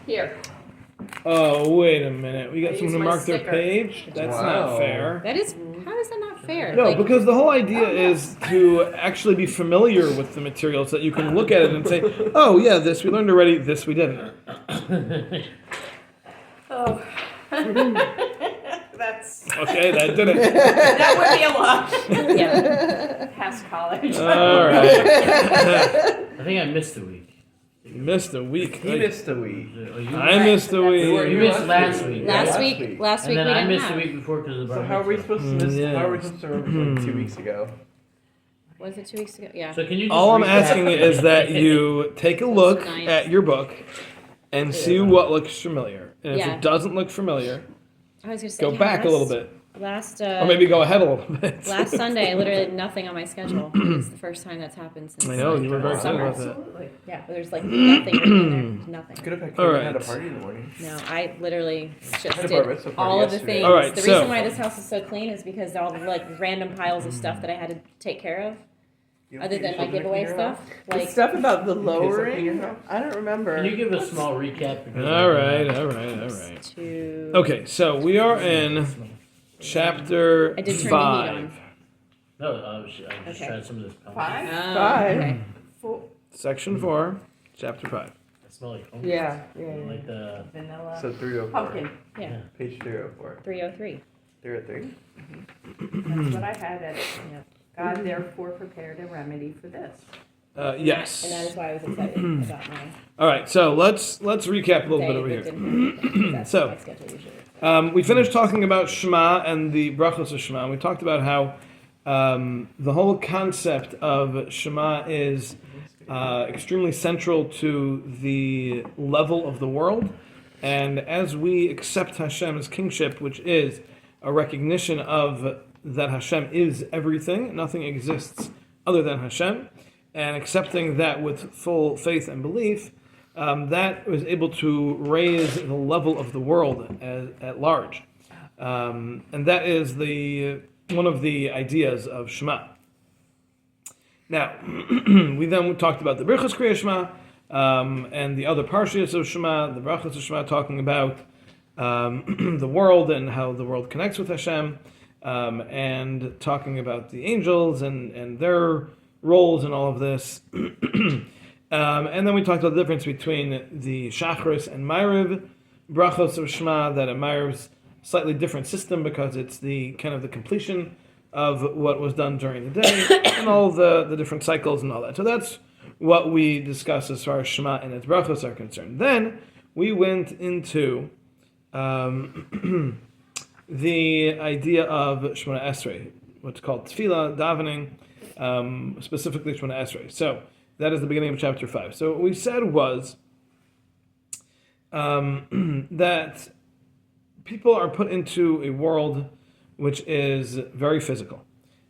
Here. Oh, wait a minute. We got I someone used to my mark their sticker. page? That's not fair. That is. How is that not fair? No, because the whole idea is to actually be familiar with the material so that you can look at it and say, oh, yeah, this we learned already, this we didn't. Oh. That's. Okay, that did it. That would be a lot. Yeah. Past college. All right. I think I missed a week. You missed a week. He missed a week. I missed a week. You missed last week. Last right? week And we then I didn't missed have. the week before because of the So bar how are we mitzvah. supposed to miss? Yeah. How are we supposed to remember 2 weeks ago? Was it 2 weeks ago? Yeah. So can you just All I'm recap? asking is that you take a look Nice. at your book and see what looks familiar. And if Yeah. it doesn't look familiar, I was gonna say. go yeah, back a little bit. Last. Or maybe go ahead a little bit. Last Sunday, I literally had nothing on my schedule. It's the first time that's happened since. I know, you were very excited summer. about that. Absolutely. Yeah, but there's like nothing written in there. Nothing. Could have had All Kevin right. had a party in the morning. No, I literally just had a did bar mitzvah party all of the yesterday. things. All right, the so- reason why this house is so clean is because all the like random piles of stuff that I had to take care of, You other than my something giveaway in your house? stuff. The Like, stuff about the You did something in your lowering, house? I don't remember. Can you give a small recap? Because All right. to. Okay, so we are in chapter I did turn the heat 5. on. No, I just Okay. tried some of this. Five? Five. Okay. Four. Section 4, chapter 5. I smell like pumpkin. Yeah. Like the Vanilla. So 304. Pumpkin. Yeah. Page 304. 303. 303. That's what I had at it. God therefore prepared a remedy for this. Yes. And that is why I was excited about my All right, so let's recap a little day bit over that here. didn't have anything. That's So- my schedule usually. We finished talking about Shema and the brachos of Shema. We talked about how the whole concept of Shema is extremely central to the level of the world. And as we accept Hashem's kingship, which is a recognition of that Hashem is everything, nothing exists other than Hashem, and accepting that with full faith and belief, that was able to raise the level of the world at large. And that is one of the ideas of Shema. Now, we then talked about the Birchas Kriya Shema and the other parshias of Shema, the Brachos of Shema, talking about the world and how the world connects with Hashem, and talking about the angels and their roles in all of this. And then we talked about the difference between the Shachris and Ma'ariv brachos of Shema, that at Ma'ariv's slightly different system because it's the kind of the completion of what was done during the day and all the different cycles and all that. So that's what we discussed as far as Shema and its brachos are concerned. Then we went into the idea of Shemona Esrei, what's called Tefillah, davening, specifically Shemona Esrei. So that is the beginning of chapter 5. So what we said was that people are put into a world which is very physical.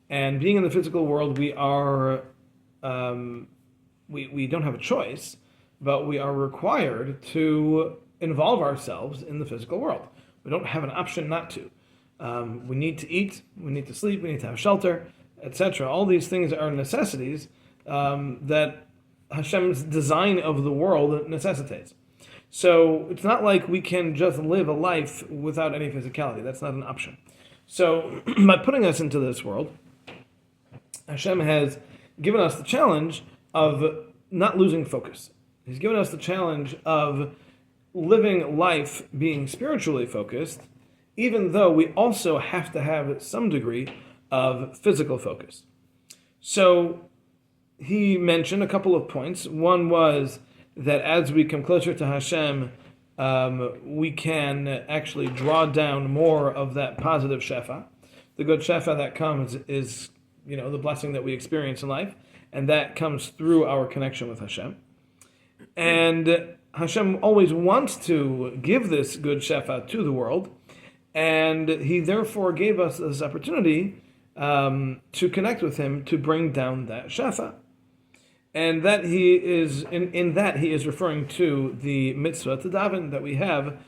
And being in the physical world, we are, we don't have a choice, but we are required to involve ourselves in the physical world. We don't have an option not to. We need to eat, we need to sleep, we need to have shelter, etc. All these things are necessities that Hashem's design of the world necessitates. So it's not like we can just live a life without any physicality. That's not an option. So by putting us into this world, Hashem has given us the challenge of not losing focus. He's given us the challenge of living life being spiritually focused, even though we also have to have some degree of physical focus. So he mentioned a couple of points. One was that as we come closer to Hashem, we can actually draw down more of that positive shefa. The good shefa that comes is, the blessing that we experience in life, and that comes through our connection with Hashem. And Hashem always wants to give this good shefa to the world, and he therefore gave us this opportunity to connect with him to bring down that shefa. And that he is in that he is referring to the mitzvah to daven that we have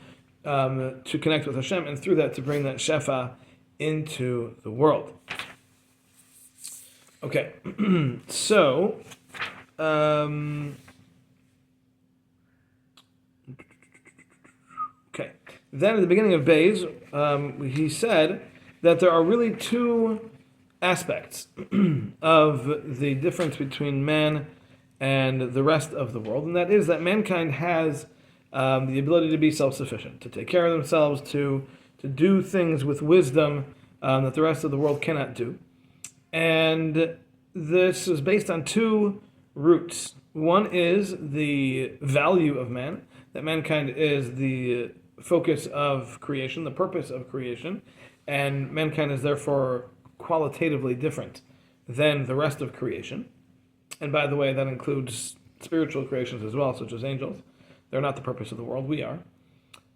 to connect with Hashem, and through that to bring that shefa into the world. Okay, so then at the beginning of Bays, he said that there are really two aspects of the difference between man and the rest of the world, and that is that mankind has the ability to be self-sufficient, to take care of themselves, to do things with wisdom that the rest of the world cannot do. And this is based on two roots. One is the value of man, that mankind is the focus of creation, the purpose of creation, and mankind is therefore qualitatively different than the rest of creation. And by the way, that includes spiritual creations as well, such as angels. They're not the purpose of the world, we are.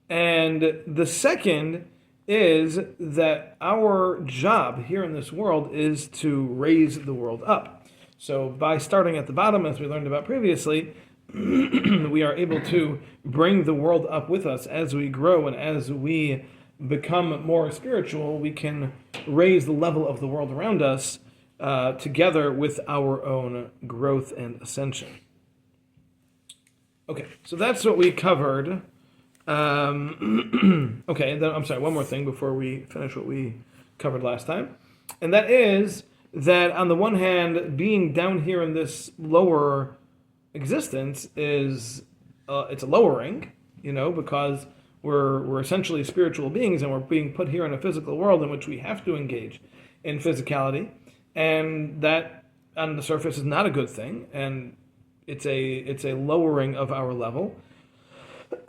And the second is that our job here in this world is to raise the world up. So by starting at the bottom, as we learned about previously, we are able to bring the world up with us as we grow, and as we become more spiritual, we can raise the level of the world around us together with our own growth and ascension. Okay, so that's what we covered. Okay, then I'm sorry, one more thing before we finish what we covered last time. And that is that on the one hand, being down here in this lower existence is it's a lowering, because we're essentially spiritual beings, and we're being put here in a physical world in which we have to engage in physicality, and that on the surface is not a good thing, and it's a lowering of our level.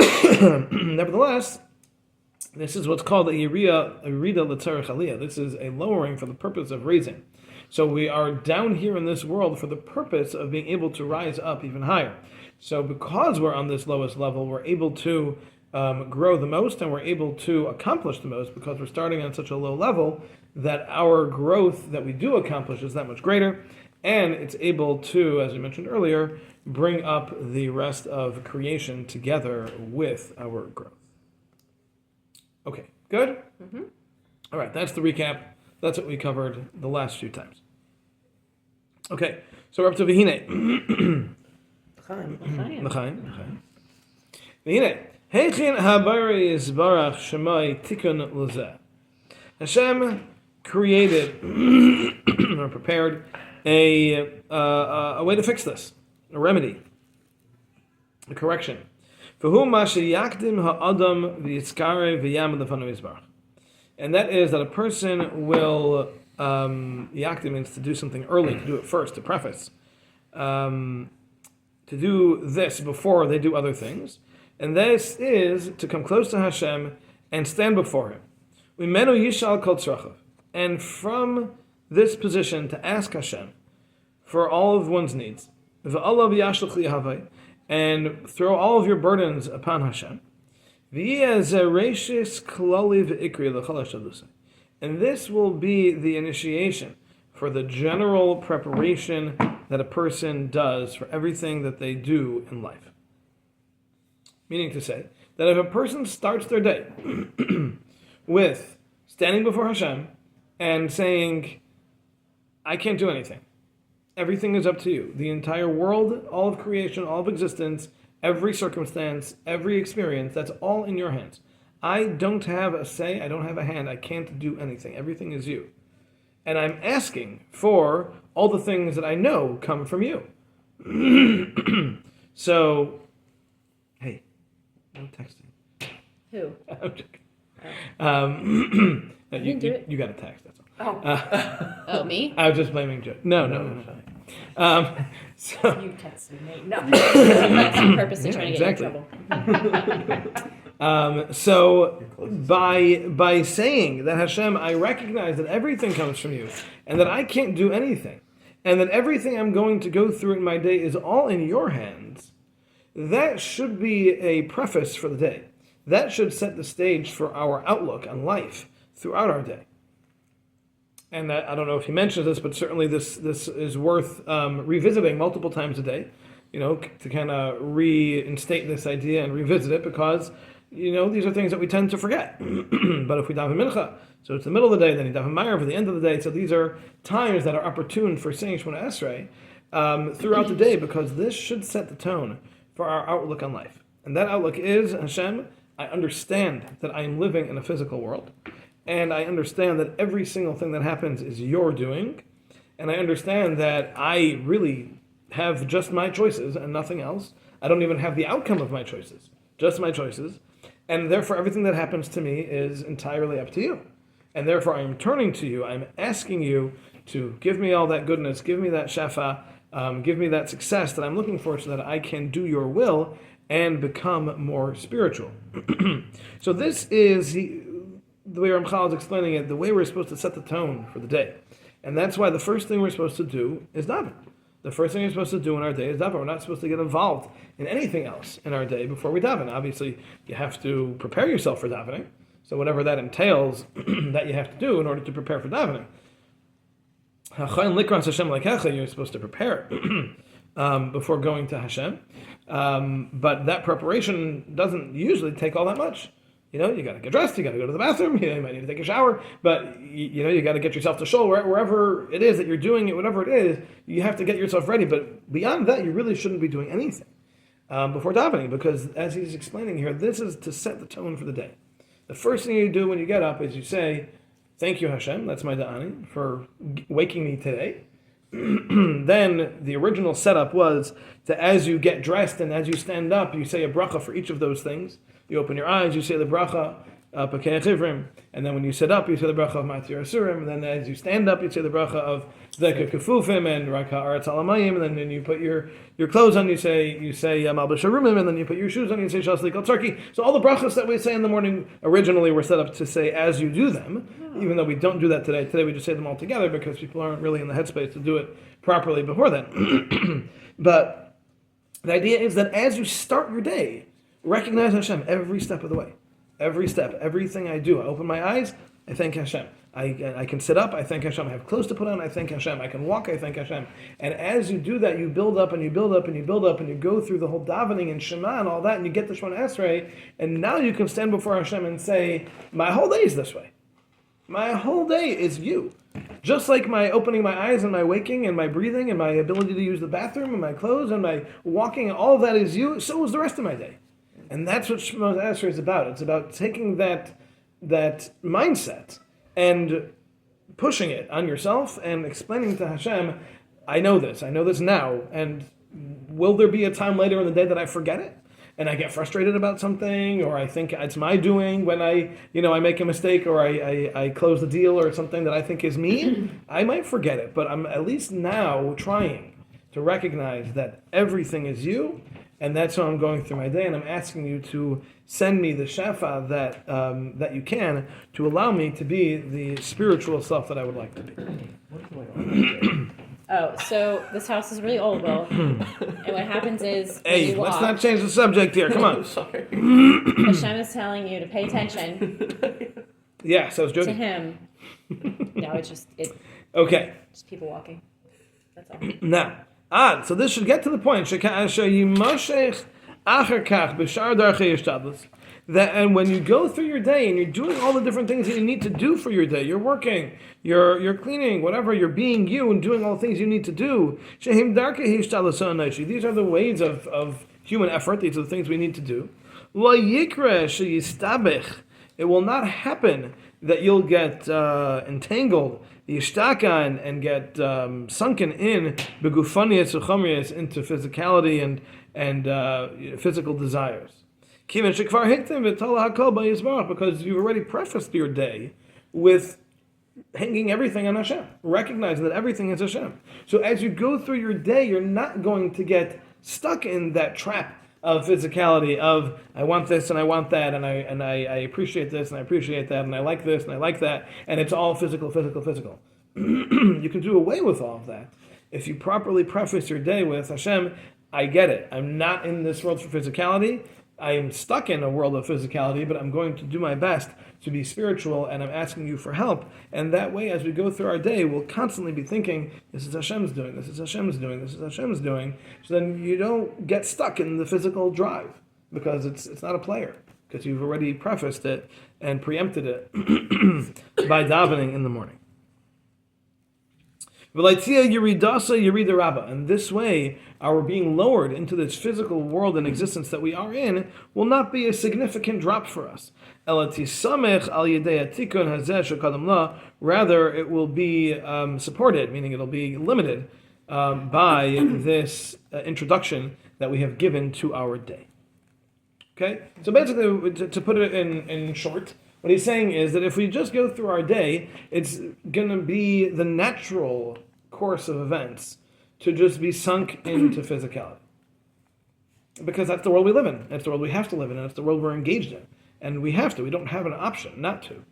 Nevertheless, this is what's called a Yerida L'Tzarech Aliyah. This is a lowering for the purpose of raising. So we are down here in this world for the purpose of being able to rise up even higher. So because we're on this lowest level, we're able to grow the most, and we're able to accomplish the most, because we're starting on such a low level that our growth that we do accomplish is that much greater, and it's able to, as we mentioned earlier, bring up the rest of creation together with our growth. Okay, good? Mm-hmm. All right, that's the recap. That's what we covered the last few times. Okay, so we're up to Vihine. L'chaim. Vihine. Heichin habari yisbarach shemai tikun lezeh. Hashem created or prepared a way to fix this, a remedy, a correction. V'hu ma sheyakdim ha'adam v'yitzkare v'yam lefanav yisbarach. And that is that a person will, yakdim means to do something early, to do it first, to preface, to do this before they do other things. And this is to come close to Hashem and stand before Him. U'menu yishal kol tzrachav. And from this position to ask Hashem for all of one's needs. V'alav yashlach lihavai. And throw all of your burdens upon Hashem. And this will be the initiation for the general preparation that a person does for everything that they do in life. Meaning to say that if a person starts their day with standing before Hashem and saying, I can't do anything. Everything is up to you. The entire world, all of creation, all of existence, every circumstance, every experience, that's all in your hands. I don't have a say, I don't have a hand, I can't do anything. Everything is you. And I'm asking for all the things that I know come from you. So, hey, no texting. Who? I'm joking. I didn't do it. You got a text, that's all. Oh, me? I was just blaming Joe. No. So You texted me. No. That's purposely trying to get exactly. in trouble. So by saying that Hashem, I recognize that everything comes from you, and that I can't do anything, and that everything I'm going to go through in my day is all in your hands, that should be a preface for the day. That should set the stage for our outlook on life throughout our day. And I don't know if he mentions this, but certainly this is worth revisiting multiple times a day, to kind of reinstate this idea and revisit it, because, these are things that we tend to forget. But if we daven mincha, so it's the middle of the day, then you daven ma'ariv for the end of the day, so these are times that are opportune for saying Shemona Esrei throughout the day, because this should set the tone for our outlook on life. And that outlook is, Hashem, I understand that I am living in a physical world, and I understand that every single thing that happens is your doing, and I understand that I really have just my choices and nothing else. I don't even have the outcome of my choices, just my choices, and therefore everything that happens to me is entirely up to you. And therefore I am turning to you, I'm asking you to give me all that goodness, give me that shefa, give me that success that I'm looking for so that I can do your will and become more spiritual. So this is the way Ramchal is explaining it, the way we're supposed to set the tone for the day. And that's why the first thing we're supposed to do is daven. The first thing you're supposed to do in our day is daven. We're not supposed to get involved in anything else in our day before we daven. Obviously, you have to prepare yourself for davening. So whatever that entails, that you have to do in order to prepare for davening. You're supposed to prepare before going to Hashem. But that preparation doesn't usually take all that much. You got to get dressed, you got to go to the bathroom, you might need to take a shower, but you got to get yourself to shul, wherever it is that you're doing it, whatever it is, you have to get yourself ready. But beyond that, you really shouldn't be doing anything before davening, because as he's explaining here, this is to set the tone for the day. The first thing you do when you get up is you say, "Thank you, Hashem, that's my da'ani, for waking me today." Then the original setup was to, as you get dressed and as you stand up, you say a bracha for each of those things. You open your eyes, you say the bracha, Pakei Chivrim, and then when you sit up, you say the bracha of Matir Asurim, and then as you stand up, you say the bracha of Zeka Kefufim and Raka Aretz Alamayim, and then you put your clothes on, you say Malbish Harumim, and then you put your shoes on, you say Shaslik Al Turkey. So all the brachas that we say in the morning originally were set up to say as you do them, even though we don't do that today. Today we just say them all together because people aren't really in the headspace to do it properly before then. But the idea is that as you start your day, recognize Hashem every step of the way. Every step, everything I do. I open my eyes, I thank Hashem. I can sit up, I thank Hashem. I have clothes to put on, I thank Hashem. I can walk, I thank Hashem. And as you do that, you build up and you build up and you build up and you go through the whole davening and Shema and all that, and you get the Shemona Esrei, and now you can stand before Hashem and say, my whole day is this way. My whole day is you. Just like my opening my eyes and my waking and my breathing and my ability to use the bathroom and my clothes and my walking, all of that is you, so is the rest of my day. And that's what Shemona Esrei is about. It's about taking that mindset and pushing it on yourself and explaining to Hashem, I know this now, and will there be a time later in the day that I forget it? And I get frustrated about something, or I think it's my doing when I make a mistake, or I close the deal or something that I think is me. I might forget it, but I'm at least now trying to recognize that everything is you, and that's how I'm going through my day, and I'm asking you to send me the shefa that you can to allow me to be the spiritual self that I would like to be. Oh, so this house is really old, Will. And what happens is, when Hey, you walk, let's not change the subject here. Come on. Sorry. Hashem is telling you to pay attention Yeah, so it's to joking. Him. No, it's just Okay. people walking. That's all. Now, so this should get to the point. That, and when you go through your day and you're doing all the different things that you need to do for your day, you're working, you're cleaning, whatever, you're being you and doing all the things you need to do. These are the ways of human effort. These are the things we need to do. It will not happen that you'll get entangled, and get sunken in into physicality and physical desires. Because you've already prefaced your day with hanging everything on Hashem, recognizing that everything is Hashem. So as you go through your day, you're not going to get stuck in that trap of physicality, of I want this and I want that, and I appreciate this and I appreciate that, and I like this and I like that, and it's all physical. You can do away with all of that if you properly preface your day with Hashem, I get it. I'm not in this world for physicality. I am stuck in a world of physicality, but I'm going to do my best to be spiritual, and I'm asking you for help. And that way, as we go through our day, we'll constantly be thinking, this is Hashem's doing, this is Hashem's doing, this is Hashem's doing. So then you don't get stuck in the physical drive, because it's not a player, because you've already prefaced it and preempted it by davening in the morning. V'laitzia yiridasa yirida rabba. And this way, our being lowered into this physical world and existence that we are in will not be a significant drop for us. Elatisamech al yedei atikun hazeh shekadam la. Rather, it will be supported, meaning it'll be limited by this introduction that we have given to our day. Okay? So basically, to put it in short, what he's saying is that if we just go through our day, it's going to be the natural course of events to just be sunk into physicality. Because that's the world we live in. That's the world we have to live in. And it's the world we're engaged in. And we have to. We don't have an option not to.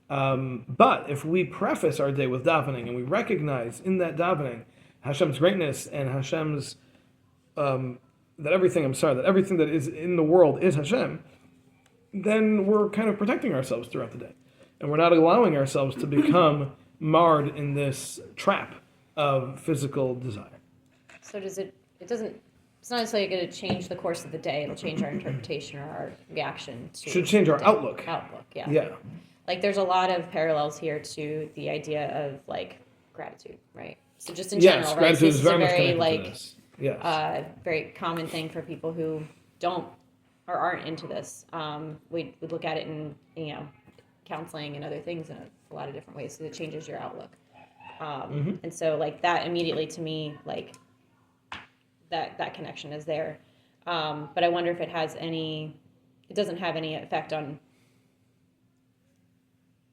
But if we preface our day with davening and we recognize in that davening Hashem's greatness and Hashem's, that everything that is in the world is Hashem, then we're kind of protecting ourselves throughout the day. And we're not allowing ourselves to become marred in this trap of physical desire. So it's not necessarily going to change the course of the day. It'll change our interpretation or our reaction to Should change our the outlook. Yeah. Yeah. Like there's a lot of parallels here to the idea of like gratitude, right? So just in general, right? Gratitude This is is a very much very connected to like this. Yes. very common thing for people who don't or aren't into this. We look at it in counseling and other things in a lot of different ways. So it changes your outlook. And so like that immediately to me, like that connection is there. But I wonder if it doesn't have any effect on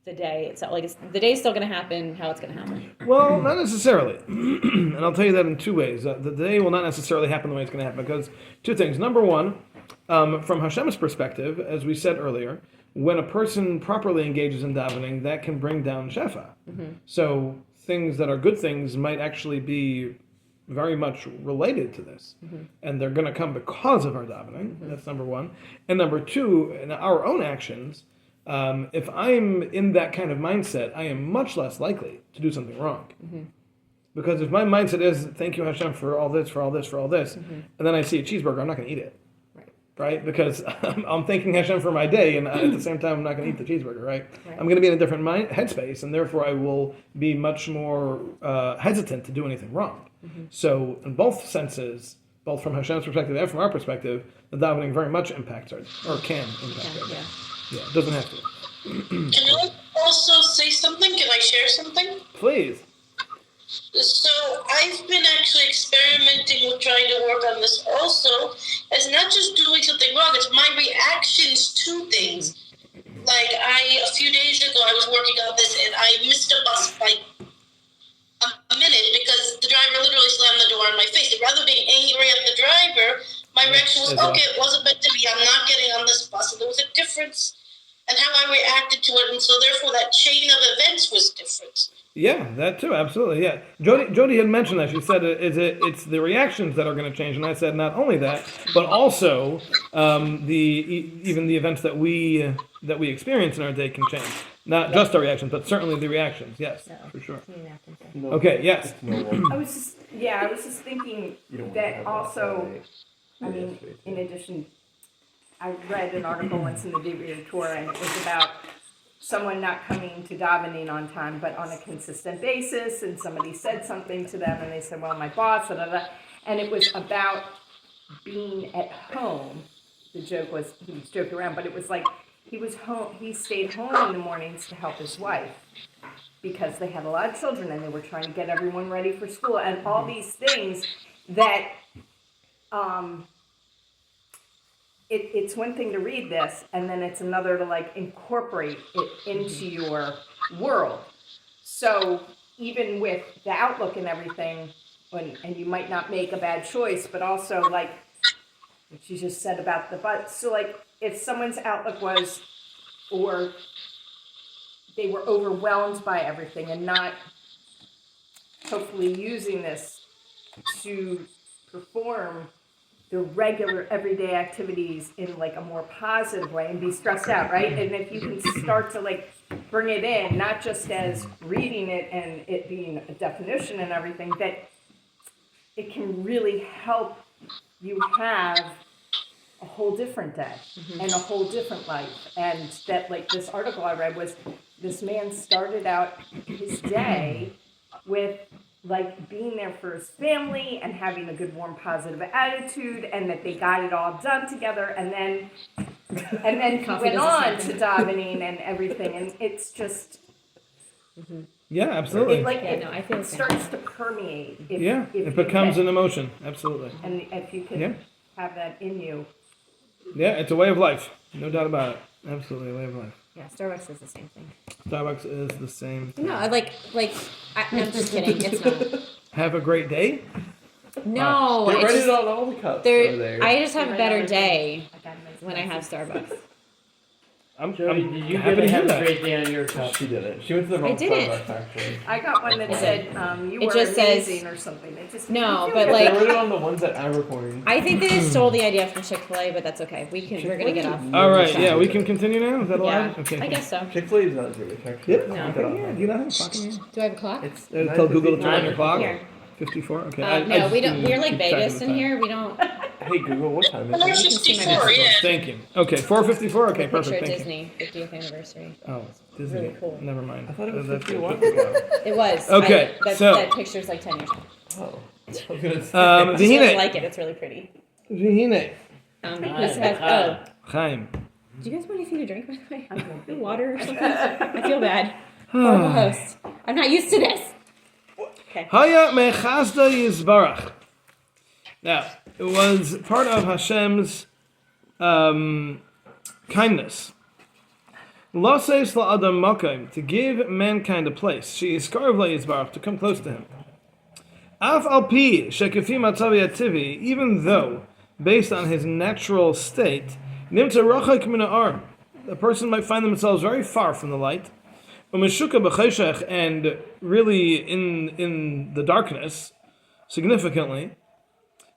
the day itself. Like the day's still going to happen, how it's going to happen. Well, not necessarily. And I'll tell you that in two ways. The day will not necessarily happen the way it's going to happen because two things. Number one, from Hashem's perspective, as we said earlier, when a person properly engages in davening, that can bring down shefa. Mm-hmm. So things that are good things might actually be very much related to this. Mm-hmm. And they're going to come because of our davening. Mm-hmm. That's number one. And number two, in our own actions, if I'm in that kind of mindset, I am much less likely to do something wrong. Mm-hmm. Because if my mindset is, thank you Hashem for all this, mm-hmm. and then I see a cheeseburger, I'm not going to eat it. Right? Because I'm thanking Hashem for my day, and at the same time, I'm not going to eat the cheeseburger, right? I'm going to be in a different headspace, and therefore I will be much more hesitant to do anything wrong. Mm-hmm. So in both senses, both from Hashem's perspective and from our perspective, the davening very much impacts our can impact our day. Yeah, it doesn't have to. Can I also say something? Can I share something? Please. So I've been actually experimenting with trying to work on this also. It's not just doing something wrong, it's my reactions to things. Like a few days ago I was working on this and I missed a bus by a minute because the driver literally slammed the door in my face. And rather than being angry at the driver, my reaction was, okay, it wasn't meant to be. I'm not getting on this bus. And there was a difference in how I reacted to it. And so therefore that chain of events was different. Yeah, that too, absolutely. Yeah, Jody had mentioned that. She said it's the reactions that are going to change, and I said not only that, but also even the events that we experience in our day can change. Not just our reactions, but certainly the reactions. Yes, for sure. Okay. Yes. I was just thinking that also. I mean, in addition, I read an article once in the Derech Hashem, and it was about someone not coming to davening on time, but on a consistent basis, and somebody said something to them, and they said, well, my boss, blah, blah, blah. And it was about being at home. The joke was, he was joking around, but it was like, he stayed home in the mornings to help his wife, because they had a lot of children, and they were trying to get everyone ready for school, and all these things that, it's one thing to read this, and then it's another to like incorporate it into your world. So even with the outlook and everything, and you might not make a bad choice, but also like what you just said about the but. So like if someone's outlook was, or they were overwhelmed by everything and not hopefully using this to perform the regular everyday activities in like a more positive way and be stressed out, right? And if you can start to like bring it in, not just as reading it and it being a definition and everything, that it can really help you have a whole different day and a whole different life. And that like this article I read was this man started out his day with like being there for his family and having a good, warm, positive attitude, and that they got it all done together, and then he Coffee went on doesn't to davening and everything, and it's just Yeah, absolutely. it like Yeah, no, I feel it the same. starts to permeate. If It you becomes can. an emotion. Absolutely. And if you can Yeah. have that in you. Yeah, it's a way of life. No doubt about it. Absolutely a way of life. Yeah, Starbucks is the same thing. Starbucks is the same thing. No, I'm just kidding. It's not. Have a great day. No, Get I ready just, on all the cups over there. I just have a better day I got it. when I have Starbucks. I'm Jody, did you happy get to a hear have a that. great day on your cup? She didn't. She went to the wrong didn't. Starbucks, actually. I got one that said you It were just says- amazing or something. It just No, you but feel like- They wrote it on the ones that I'm recording. I think they just stole the idea from Chick-fil-A, but that's okay. We're gonna get off. All right, yeah, we can continue now. Is that allowed? Yeah, Okay. I guess so. Chick-fil-A is not Jewish, actually. Yeah. No. Okay, yeah. Do you not have a clock in here? Do I have a clock? It's Tell Google to turn on your 9:50. clock. Here. 54. Okay. No, we don't. We're like keep track of Vegas the in time. here. We don't. Hey Google, what time is it? 54, yeah. Thank you. Okay, 4:54. Okay, Picture perfect. of Thank Disney 50th anniversary. you. Oh, Disney. Really cool. Never mind. I thought it was That's 51. good. It was. Okay, so- that picture's like 10 years old. Oh. I was gonna say. I just really Vihine. like it. It's really pretty. Vihine. This has, oh, Chaim. do you guys want anything to drink, by the way? Water or something? I feel bad. Horrible host. I'm not used to this. Okay. Haya mechazda yizbarach. Now, it was part of Hashem's kindness. Loses la'adam makom, to give mankind a place. She is karv yizbarach, to come close to him. Af al pi shekefi matzavi ativi, even though, based on his natural state, nimtza rachak min ha'ar, the person might find themselves very far from the light. Umeshuka b'cheshech, and really in the darkness, significantly.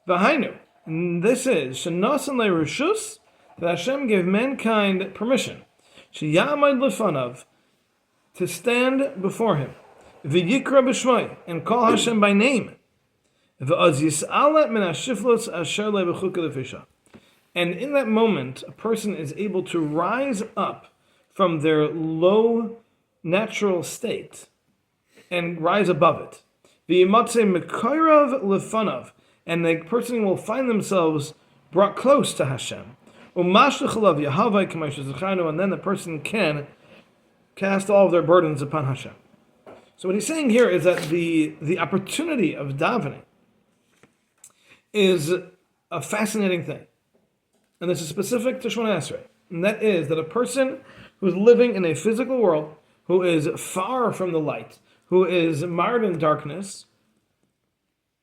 V'hainu, and this is shenasan le'rishus, that Hashem gave mankind permission. Sheyamad lefanav, to stand before him. V'yikra b'shmai, and call Hashem by name. V'az yis'ala min hashiflos asher le'bechuka lefisha. And in that moment, a person is able to rise up from their low natural state and rise above it. V'yimatze mekairav lefanav, and the person will find themselves brought close to Hashem. Umashluchalav yahavai k'maysh zechanu, and then the person can cast all of their burdens upon Hashem. So what he's saying here is that the opportunity of davening is a fascinating thing. And this is specific to Shemona Esrei. And that is that a person who is living in a physical world, who is far from the light, who is marred in darkness,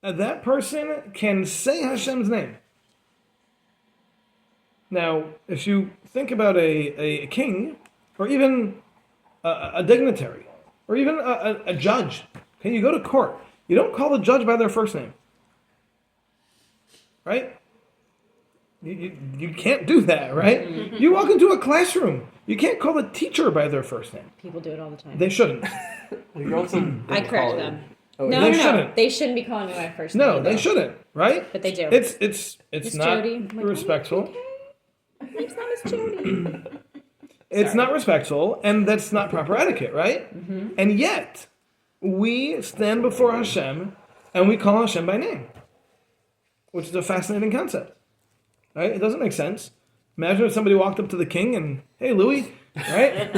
that person can say Hashem's name. Now, if you think about a king, or even a dignitary, or even a judge, okay, you go to court, you don't call the judge by their first name. Right? You can't do that, right? Mm-hmm. You walk into a classroom, you can't call the teacher by their first name. People do it all the time. They shouldn't. You're also I correct them. Oh, No, They no, no. shouldn't. They shouldn't be calling me by my first No, name. they though. shouldn't, right? But they do. It's Miss not Jody. I'm like, respectful. My name's not Miss Jody. It's not respectful, and that's not proper etiquette, right? Mm-hmm. And yet, we stand before Hashem, and we call Hashem by name, which is a fascinating concept, right? It doesn't make sense. Imagine if somebody walked up to the king and, "Hey, Louis," right?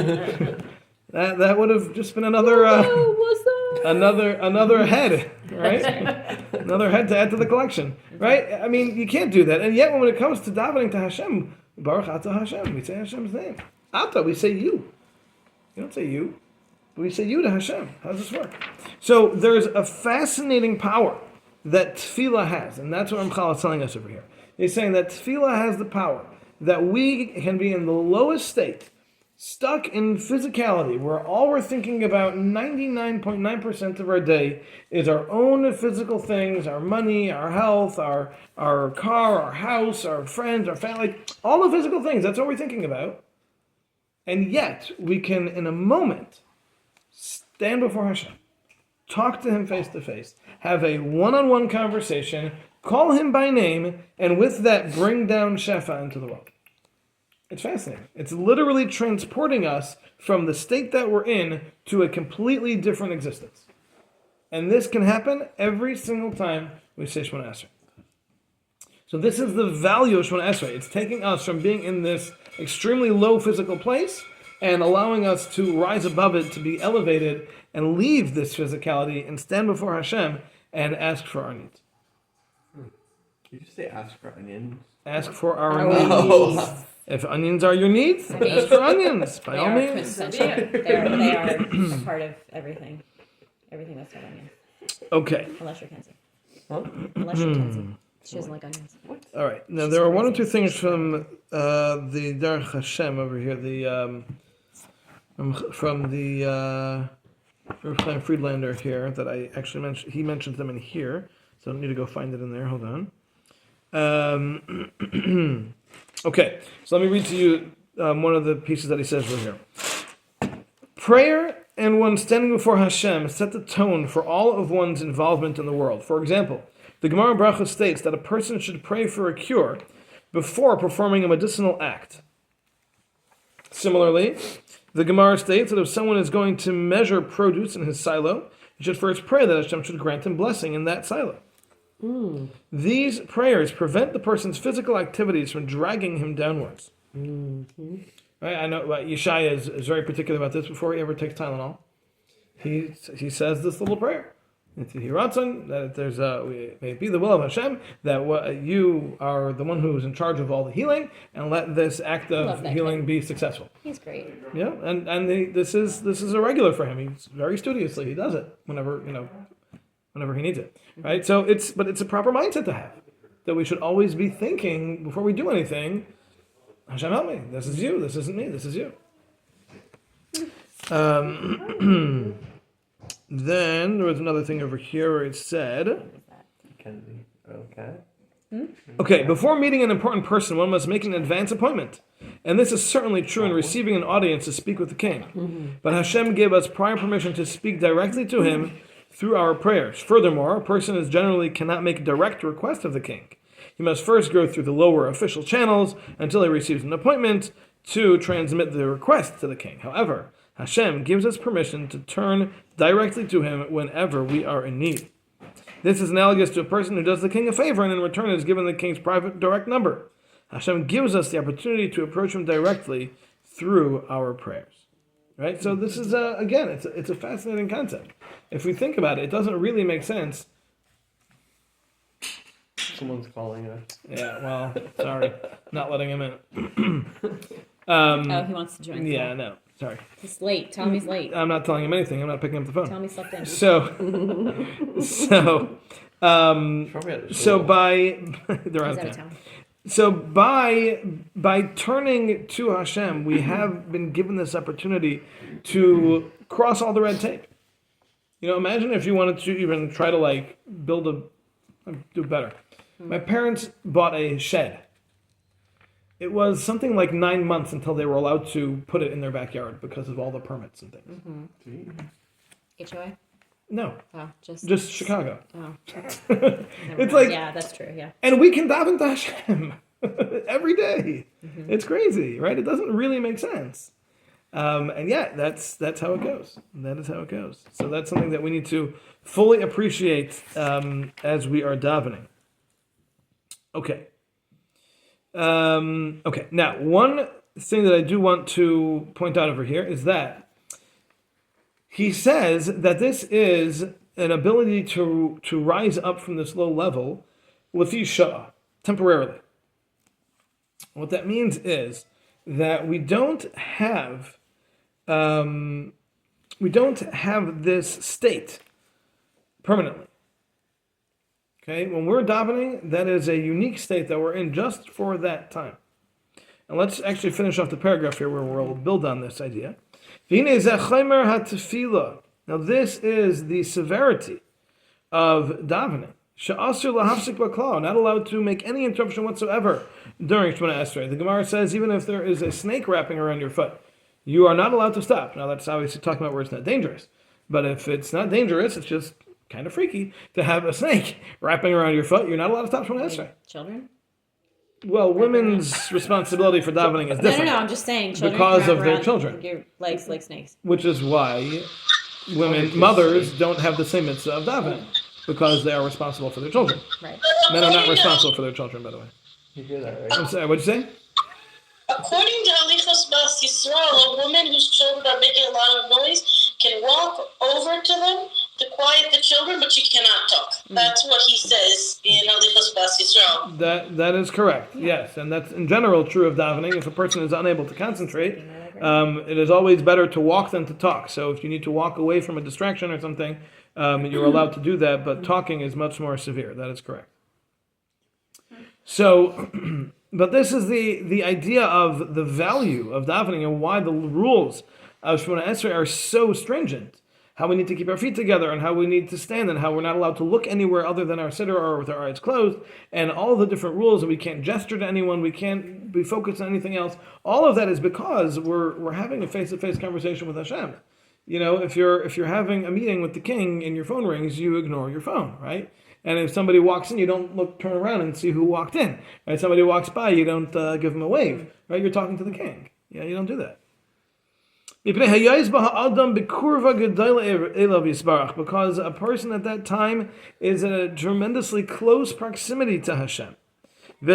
that would have just been another What's up? another head, right? Another head to add to the collection, right? I mean, you can't do that. And yet, when it comes to davening to Hashem, Baruch Ata Hashem, we say Hashem's name. Ata, we say you. You don't say you. We say you to Hashem. How does this work? So there's a fascinating power that tefillah has, and that's what Ramchal is telling us over here. He's saying that tefillah has the power that we can be in the lowest state, stuck in physicality, where all we're thinking about 99.9% of our day is our own physical things, our money, our health, our car, our house, our friends, our family, all the physical things. That's all we're thinking about. And yet, we can, in a moment, stand before Hashem, talk to Him face to face, have a one-on-one conversation, call Him by name, and with that, bring down Shefa into the world. It's fascinating. It's literally transporting us from the state that we're in to a completely different existence. And this can happen every single time we say Shemona Esrei. So this is the value of Shemona Esrei. It's taking us from being in this extremely low physical place and allowing us to rise above it, to be elevated, and leave this physicality and stand before Hashem and ask for our needs. You just say ask for onions. Ask for our Our needs. Oh. If onions are your needs, ask for onions, by They all are means. quintessential. They are part of everything. Everything that's not onion. Okay. Unless you're Kenzie. Huh? Unless you're Kenzie. She doesn't like onions. All right. Now there are one or two things from the Derech Hashem over here. The from the Rav Chaim Friedlander here that I actually mentioned. He mentions them in here, so I don't need to go find it in there. Hold on. Okay. So let me read to you one of the pieces that he says over here. Prayer and one standing before Hashem set the tone for all of one's involvement in the world. For example, the Gemara Bracha states that a person should pray for a cure before performing a medicinal act. Similarly, the Gemara states that if someone is going to measure produce in his silo, he should first pray that Hashem should grant him blessing in that silo. These prayers prevent the person's physical activities from dragging him downwards. Right? I know Yeshaya is very particular about this before he ever takes Tylenol. He says this little prayer. That there's may it be the will of Hashem that you are the one who's in charge of all the healing, and let this act of healing be successful. He's great. Yeah, and this is a regular for him. He's very studiously he does it whenever he needs it. Right? So it's a proper mindset to have, that we should always be thinking before we do anything, Hashem help me. This is you. This isn't me. This is you. Then there was another thing over here where it said, Kenzie. Okay. okay, before meeting an important person, one must make an advance appointment. And this is certainly true in receiving an audience to speak with the king. But Hashem gave us prior permission to speak directly to him through our prayers. Furthermore, a person generally cannot make a direct request of the king. He must first go through the lower official channels until he receives an appointment to transmit the request to the king. However, Hashem gives us permission to turn directly to him whenever we are in need. This is analogous to a person who does the king a favor and in return is given the king's private direct number. Hashem gives us the opportunity to approach him directly through our prayers. Right? So this is, again, it's a fascinating concept. If we think about it, it doesn't really make sense. Someone's calling us. Yeah, well, sorry. Not letting him in. Oh, he wants to join. Yeah, no. Sorry. He's late. Tell him he's late. I'm not telling him anything. I'm not picking up the phone. Tell him he slept in. Probably at the So school. by they're out He's of out of town. town. So by turning to Hashem, we have been given this opportunity to cross all the red tape. Imagine if you wanted to even try to do better. My parents bought a shed. It was something like 9 months until they were allowed to put it in their backyard because of all the permits and things. HOA? No, Oh, just Chicago. Oh. It's like, Yeah, that's true. Yeah. and we can daven to Hashem every day. It's crazy, right? It doesn't really make sense. And yeah, that's how it goes. That is how it goes. So that's something that we need to fully appreciate as we are davening. Okay. Okay. Now, one thing that I do want to point out over here is that he says that this is an ability to rise up from this low level with Shah temporarily. What that means is that we don't have this state permanently. Okay, when we're davening, that is a unique state that we're in just for that time. And let's actually finish off the paragraph here where we'll build on this idea. Now this is the severity of davening. Not allowed to make any interruption whatsoever during Shemona Esrei. The Gemara says even if there is a snake wrapping around your foot, you are not allowed to stop. Now that's obviously talking about where it's not dangerous. But if it's not dangerous, it's just kind of freaky to have a snake wrapping around your foot. You're not allowed to stop Shemona Esrei. Children? Well, women's responsibility for davening is different. No. I'm just saying. Children Because can wrap of their around children. Your legs like snakes. Which is why mothers don't have the same mitzvah of davening because they are responsible for their children. Right. Men are not responsible for their children, by the way. You hear that, right? I'm sorry, what'd you say? According to Halichas Bas Yisrael, a woman whose children are making a lot of noise can walk over to them to quiet the children, but she cannot talk. That's what he says in Halichas Bas Yisrael. That is correct. Yes, and that's in general true of davening. If a person is unable to concentrate, it is always better to walk than to talk. So if you need to walk away from a distraction or something, you're allowed to do that. But talking is much more severe. That is correct. So, but this is the idea of the value of davening and why the rules of Shemona Esrei are so stringent. How we need to keep our feet together and how we need to stand and how we're not allowed to look anywhere other than our siddur or with our eyes closed and all the different rules that we can't gesture to anyone, we can't be focused on anything else. All of that is because we're having a face-to-face conversation with Hashem. You know, if you're having a meeting with the king and your phone rings, you ignore your phone, right? And if somebody walks in, you don't turn around and see who walked in. Right? Somebody walks by, you don't give them a wave. Right? You're talking to the king. Yeah, you don't do that. Because a person at that time is in a tremendously close proximity to Hashem. And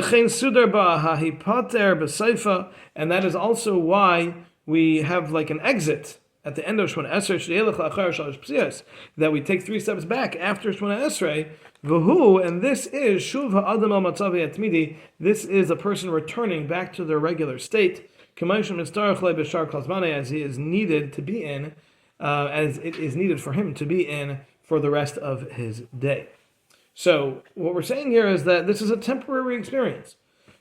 that is also why we have like an exit at the end of Shemona Esrei, that we take 3 steps back after Shemona Esrei. And this is Shuv Ha'adam al Matzavi Atmidi. This is a person returning back to their regular state. As he is needed to be in, as it is needed for him to be in for the rest of his day. So what we're saying here is that this is a temporary experience.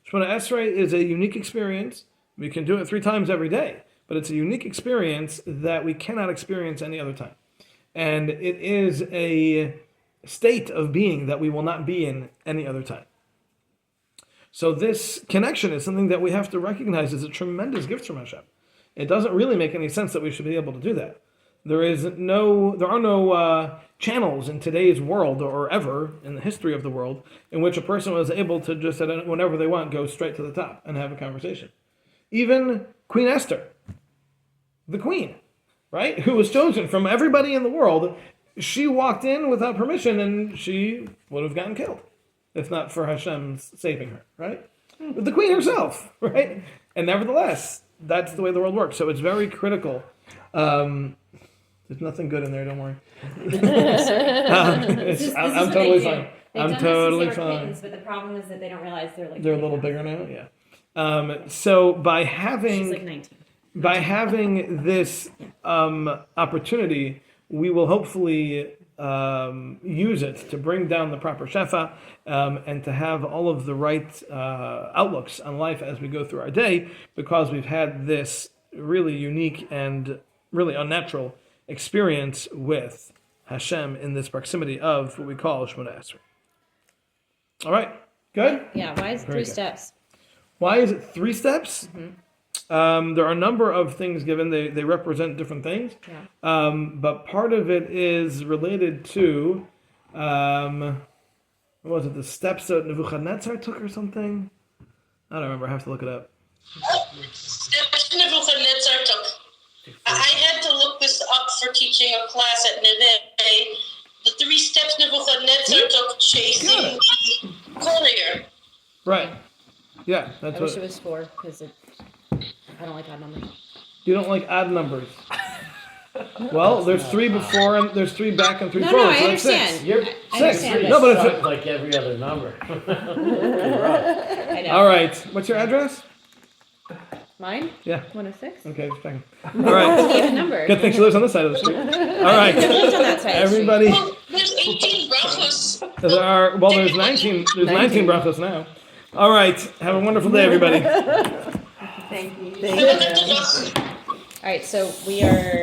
Shemona Esrei is a unique experience. We can do it 3 times every day, but it's a unique experience that we cannot experience any other time. And it is a state of being that we will not be in any other time. So this connection is something that we have to recognize as a tremendous gift from Hashem. It doesn't really make any sense that we should be able to do that. There are no channels in today's world or ever in the history of the world in which a person was able to just whenever they want go straight to the top and have a conversation. Even Queen Esther, the queen, right, who was chosen from everybody in the world, she walked in without permission and she would have gotten killed if not for Hashem saving her, right? But the queen herself, right? And nevertheless, that's the way the world works. So it's very critical. There's nothing good in there, don't worry. I'm totally fine. I'm totally fine. Kittens, but the problem is that they don't realize they're a little bigger now, yeah. So by having... She's like 19. By having this opportunity, we will hopefully use it to bring down the proper shefa and to have all of the right outlooks on life as we go through our day, because we've had this really unique and really unnatural experience with Hashem in this proximity of what we call Shemona Esrei. All right, good? Yeah, why is it 3 steps? Why is it 3 steps? Mm-hmm. There are a number of things given. They represent different things. Yeah. But part of it is related to, what was it, the steps that Nebuchadnezzar took or something? I don't remember. I have to look it up. Steps Nebuchadnezzar took. I had to look this up for teaching a class at Neve. The 3 steps Nebuchadnezzar took chasing the courier. Right. Yeah, that's I wish it was 4 because I don't like odd numbers. You don't like odd numbers. Well, there's 3 before and there's 3 back and 3 No, forward. I So understand. That's 6. You're I understand this. No, but it's like every other number. I know. all right. What's your address? Mine? Yeah. 106. Okay, just checking. All right. Even number. Good thing she lives on this side of the street. All right. I lived on that side of the street. Everybody. Well, there's 18 brachos. There's 19. There's 19 brachos now. All right. Have a wonderful day, everybody. Thank you. All All right, so we are